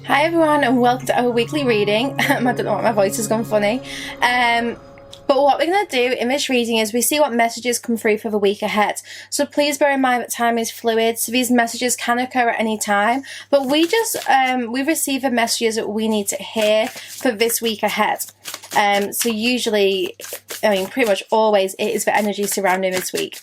Hi everyone and welcome to our weekly reading. I don't know why my voice has gone funny. But what we're going to do in this reading is we see what messages come through for the week ahead. So please bear in mind that time is fluid, so these messages can occur at any time. But we receive the messages that we need to hear for this week ahead. So usually, pretty much always, it is the energy surrounding this week.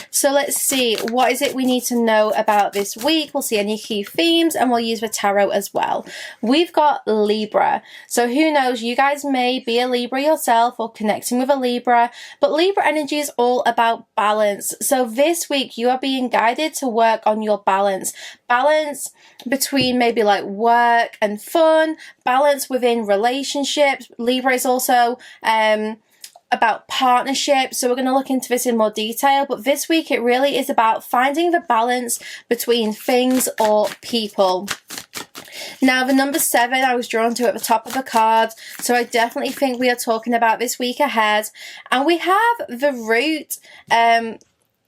So let's see, what is it we need to know about this week? We'll see any key themes and we'll use the tarot as well. We've got Libra. So who knows, you guys may be a Libra yourself or connecting with a Libra, but Libra energy is all about balance. So this week you are being guided to work on your balance. Balance between maybe like work and fun, balance within relationships. Libra is also about partnerships, so we're going to look into this in more detail, but this week it really is about finding the balance between things or people. Now the number 7 I was drawn to at the top of the card, so I definitely think we are talking about this week ahead, and we have the Root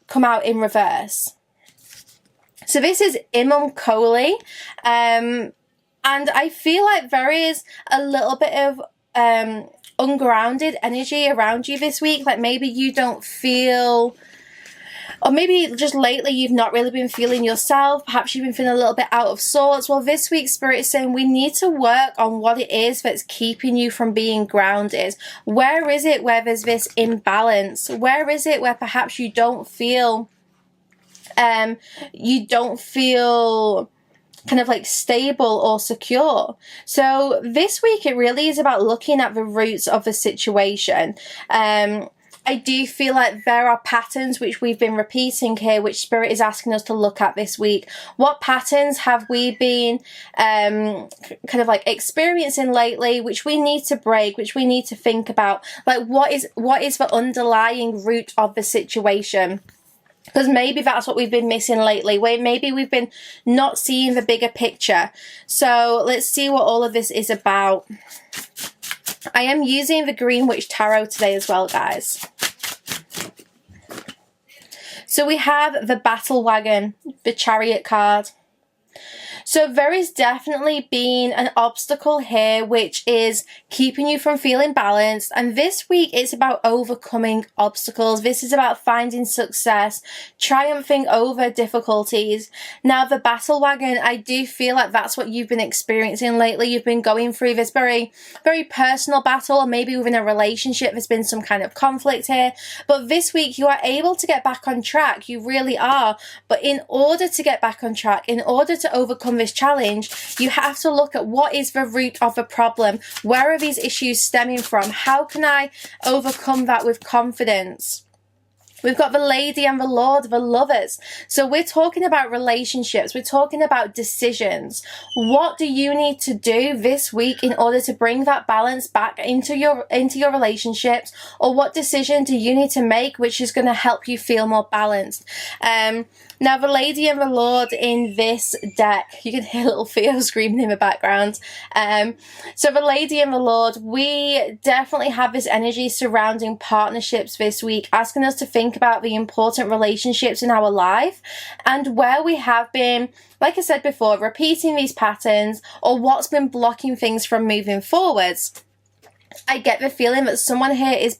come out in reverse. So this is Imam Kohli, and I feel like there is a little bit of ungrounded energy around you this week. Like maybe you don't feel, or maybe just lately you've not really been feeling yourself. Perhaps you've been feeling a little bit out of sorts. Well, this week Spirit is saying we need to work on what it is that's keeping you from being grounded. Where is it where there's this imbalance? Where is it where perhaps you don't feel kind of like stable or secure? So this week it really is about looking at the roots of the situation. I do feel like there are patterns which we've been repeating here, which Spirit is asking us to look at this week. What patterns have we been kind of like experiencing lately, which we need to break, which we need to think about? Like what is the underlying root of the situation? Because maybe that's what we've been missing lately. Maybe we've been not seeing the bigger picture. So let's see what all of this is about. I am using the Green Witch Tarot today as well, guys. So we have the Battle Wagon, the Chariot card. So there is definitely been an obstacle here which is keeping you from feeling balanced, and this week it's about overcoming obstacles. This is about finding success, triumphing over difficulties. Now the Battle Wagon, I do feel like that's what you've been experiencing lately. You've been going through this very, very personal battle, or maybe within a relationship there's been some kind of conflict here. But this week you are able to get back on track. You really are. But in order to get back on track, in order to overcome this challenge, you have to look at what is the root of the problem. Where are these issues stemming from? How can I overcome that with confidence? We've got the Lady and the Lord, the Lovers. So we're talking about relationships. We're talking about decisions. What do you need to do this week in order to bring that balance back into your relationships? Or what decision do you need to make which is going to help you feel more balanced? Now, the Lady and the Lord in this deck, you can hear little Theo screaming in the background. So the Lady and the Lord, we definitely have this energy surrounding partnerships this week, asking us to think about the important relationships in our life and where we have been, like I said before, repeating these patterns or what's been blocking things from moving forwards. I get the feeling that someone here is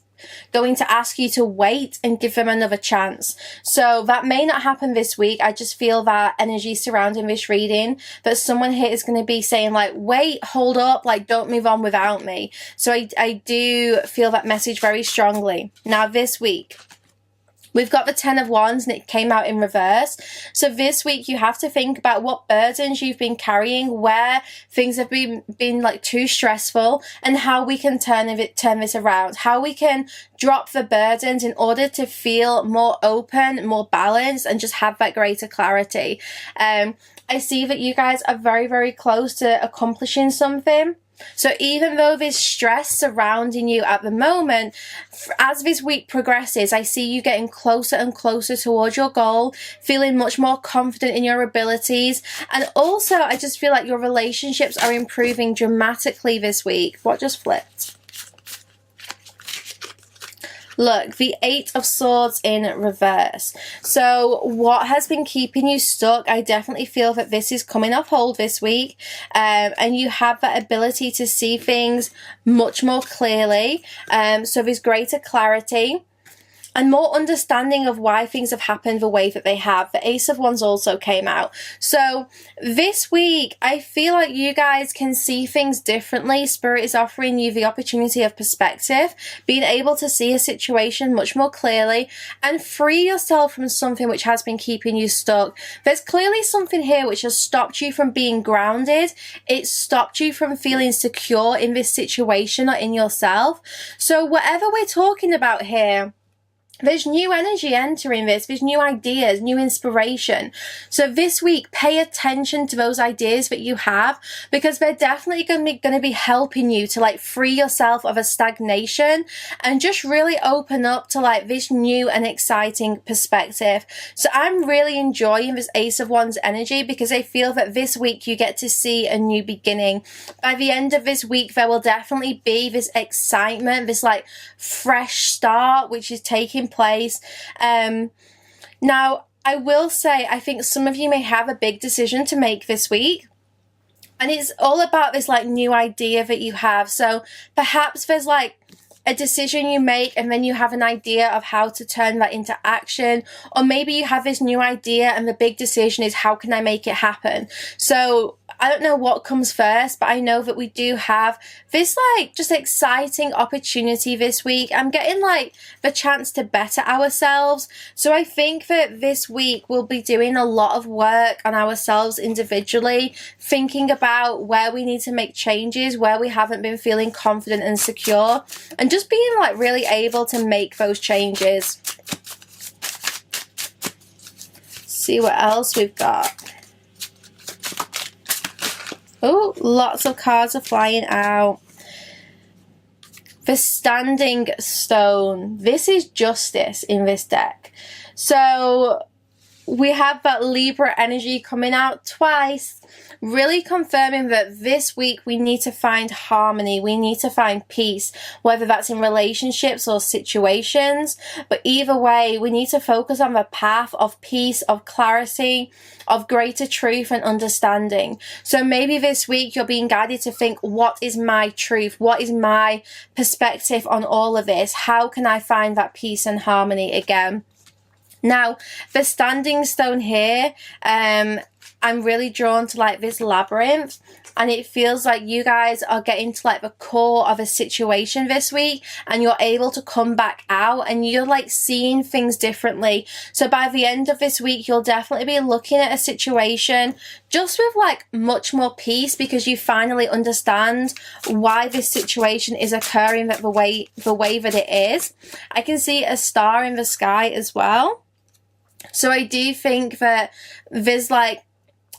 going to ask you to wait and give them another chance. So that may not happen this week. I just feel that energy surrounding this reading, that someone here is going to be saying like, wait, hold up, like don't move on without me. So I do feel that message very strongly. Now this week, we've got the 10 of Wands and it came out in reverse. So this week you have to think about what burdens you've been carrying, where things have been like too stressful, and how we can turn this around, how we can drop the burdens in order to feel more open, more balanced, and just have that greater clarity. I see that you guys are very, very close to accomplishing something. So even though there's stress surrounding you at the moment, as this week progresses, I see you getting closer and closer towards your goal, feeling much more confident in your abilities. And also, I just feel like your relationships are improving dramatically this week. What just flipped? Look, the Eight of Swords in reverse. So what has been keeping you stuck? I definitely feel that this is coming off hold this week, and you have that ability to see things much more clearly. So there's greater clarity and more understanding of why things have happened the way that they have. The Ace of Wands also came out. So this week, I feel like you guys can see things differently. Spirit is offering you the opportunity of perspective, being able to see a situation much more clearly and free yourself from something which has been keeping you stuck. There's clearly something here which has stopped you from being grounded. It's stopped you from feeling secure in this situation or in yourself. So whatever we're talking about here, there's new energy entering this. There's new ideas, new inspiration. So this week, pay attention to those ideas that you have, because they're definitely going to be helping you to like free yourself of a stagnation and just really open up to like this new and exciting perspective. So I'm really enjoying this Ace of Wands energy because I feel that this week you get to see a new beginning. By the end of this week, there will definitely be this excitement, this like fresh start, which is taking place. Now, I will say, I think some of you may have a big decision to make this week. And it's all about this like new idea that you have. So perhaps there's like a decision you make and then you have an idea of how to turn that into action. Or maybe you have this new idea and the big decision is, how can I make it happen? So I don't know what comes first, but I know that we do have this like just exciting opportunity this week. I'm getting like the chance to better ourselves. So I think that this week we'll be doing a lot of work on ourselves individually, thinking about where we need to make changes, where we haven't been feeling confident and secure, and just being like really able to make those changes. See what else we've got. Oh, lots of cards are flying out. The Standing Stone. This is justice in this deck. So we have that Libra energy coming out twice, really confirming that this week we need to find harmony, we need to find peace, whether that's in relationships or situations. But either way, we need to focus on the path of peace, of clarity, of greater truth and understanding. So maybe this week you're being guided to think, what is my truth? What is my perspective on all of this? How can I find that peace and harmony again? Now, the Standing Stone here, I'm really drawn to like this labyrinth, and it feels like you guys are getting to like the core of a situation this week, and you're able to come back out and you're like seeing things differently. So by the end of this week, you'll definitely be looking at a situation just with like much more peace, because you finally understand why this situation is occurring the way that it is. I can see a star in the sky as well. So I do think that there's like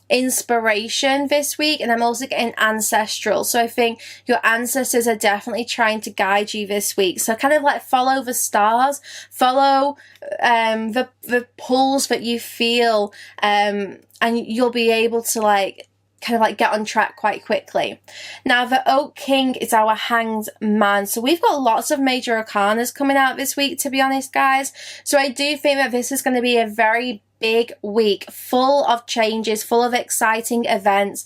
inspiration this week, and I'm also getting ancestral. So I think your ancestors are definitely trying to guide you this week. So kind of like follow the stars, follow the pulls that you feel, and you'll be able to like kind of like get on track quite quickly. Now, the Oak King is our Hanged Man. So we've got lots of major arcanas coming out this week, to be honest, guys. So I do think that this is going to be a very big week, full of changes, full of exciting events.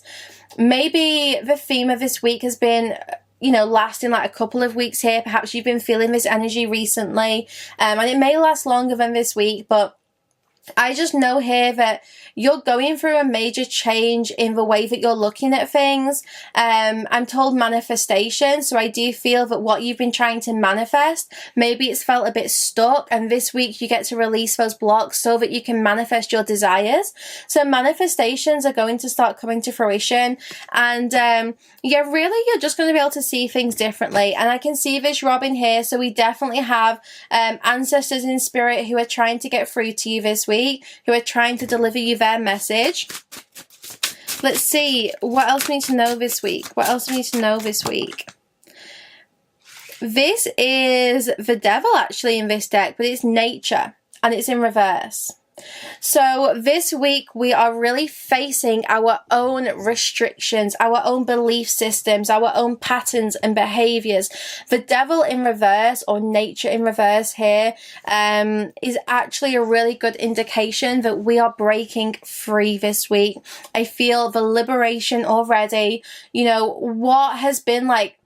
Maybe the theme of this week has been, you know, lasting like a couple of weeks here. Perhaps you've been feeling this energy recently, and it may last longer than this week, but I just know here that you're going through a major change in the way that you're looking at things. I'm told manifestation, so I do feel that what you've been trying to manifest, maybe it's felt a bit stuck, and this week you get to release those blocks so that you can manifest your desires. So manifestations are going to start coming to fruition, and yeah, really you're just going to be able to see things differently. And I can see this Robin here, so we definitely have ancestors in spirit who are trying to get through to you this week, who are trying to deliver you their message. Let's see, what else we need to know this week? What else we need to know this week? This is the Devil actually in this deck, but it's nature and it's in reverse. So this week we are really facing our own restrictions, our own belief systems, our own patterns and behaviors. The devil in reverse, or nature in reverse here, is actually a really good indication that we are breaking free this week. I feel the liberation already. You know, what has been like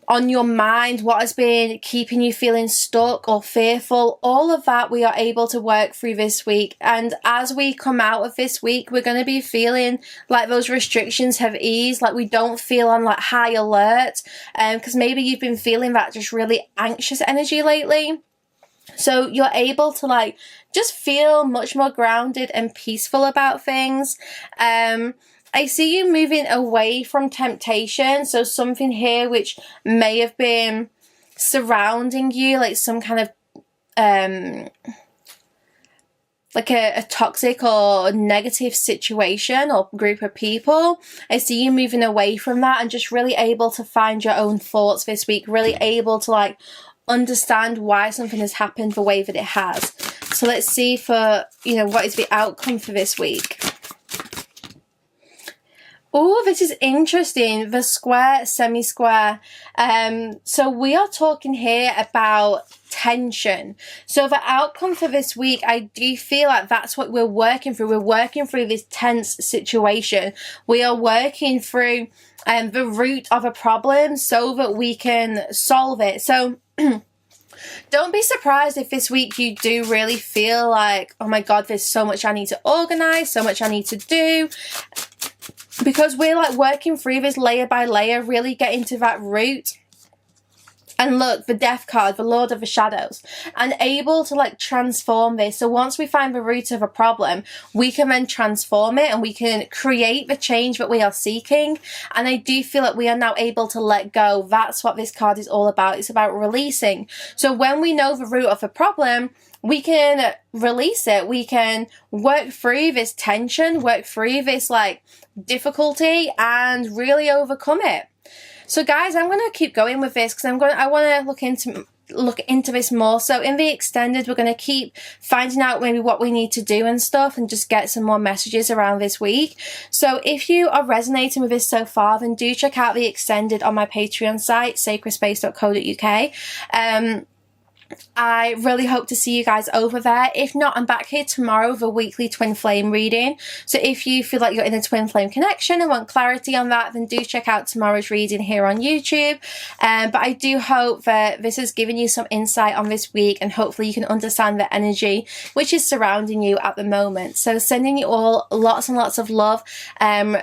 on your mind, what has been keeping you feeling stuck or fearful, all of that we are able to work through this week. And as we come out of this week, we're going to be feeling like those restrictions have eased, like we don't feel on like high alert, because maybe you've been feeling that just really anxious energy lately. So you're able to like just feel much more grounded and peaceful about things. I see you moving away from temptation. So something here which may have been surrounding you, like some kind of like a toxic or negative situation or group of people. I see you moving away from that and just really able to find your own thoughts this week, really able to like understand why something has happened the way that it has. So let's see for, you know, what is the outcome for this week. Oh, this is interesting. The square, semi-square. So we are talking here about tension. So the outcome for this week, I do feel like that's what we're working through. We're working through this tense situation. We are working through the root of a problem so that we can solve it. So don't be surprised if this week you do really feel like, oh my God, there's so much I need to organize, so much I need to do. Because we're like working through this layer by layer, really getting to that root. And look, the Death card, the Lord of the Shadows, and able to like transform this. So once we find the root of a problem, we can then transform it and we can create the change that we are seeking. And I do feel like we are now able to let go. That's what this card is all about. It's about releasing. So when we know the root of the problem, we can release it. We can work through this tension, work through this like difficulty and really overcome it. So guys, I'm going to keep going with this because I want to look into this more. So in the extended, we're going to keep finding out maybe what we need to do and stuff and just get some more messages around this week. So if you are resonating with this so far, then do check out the extended on my Patreon site, sacredspace.co.uk. I really hope to see you guys over there. If not, I'm back here tomorrow with a weekly twin flame reading. So if you feel like you're in a twin flame connection and want clarity on that, then do check out tomorrow's reading here on YouTube. But I do hope that this has given you some insight on this week and hopefully you can understand the energy which is surrounding you at the moment. So sending you all lots and lots of love.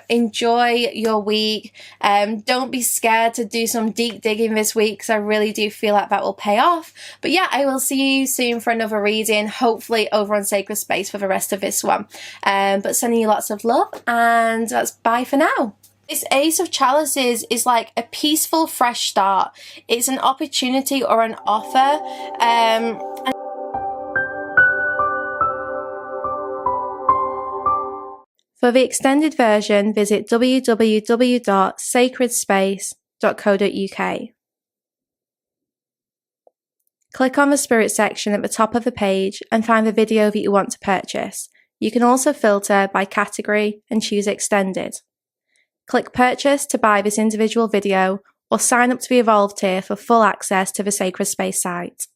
Enjoy your week. Don't be scared to do some deep digging this week because I really do feel like that will pay off. But yeah, I will see you soon for another reading, hopefully over on Sacred Space for the rest of this one. But sending you lots of love, and that's bye for now. This Ace of Chalices is like a peaceful, fresh start. It's an opportunity or an offer. For the extended version, visit www.sacredspace.co.uk. Click on the Spirit section at the top of the page and find the video that you want to purchase. You can also filter by category and choose Extended. Click Purchase to buy this individual video or sign up to the Evolved tier for full access to the Sacred Space site.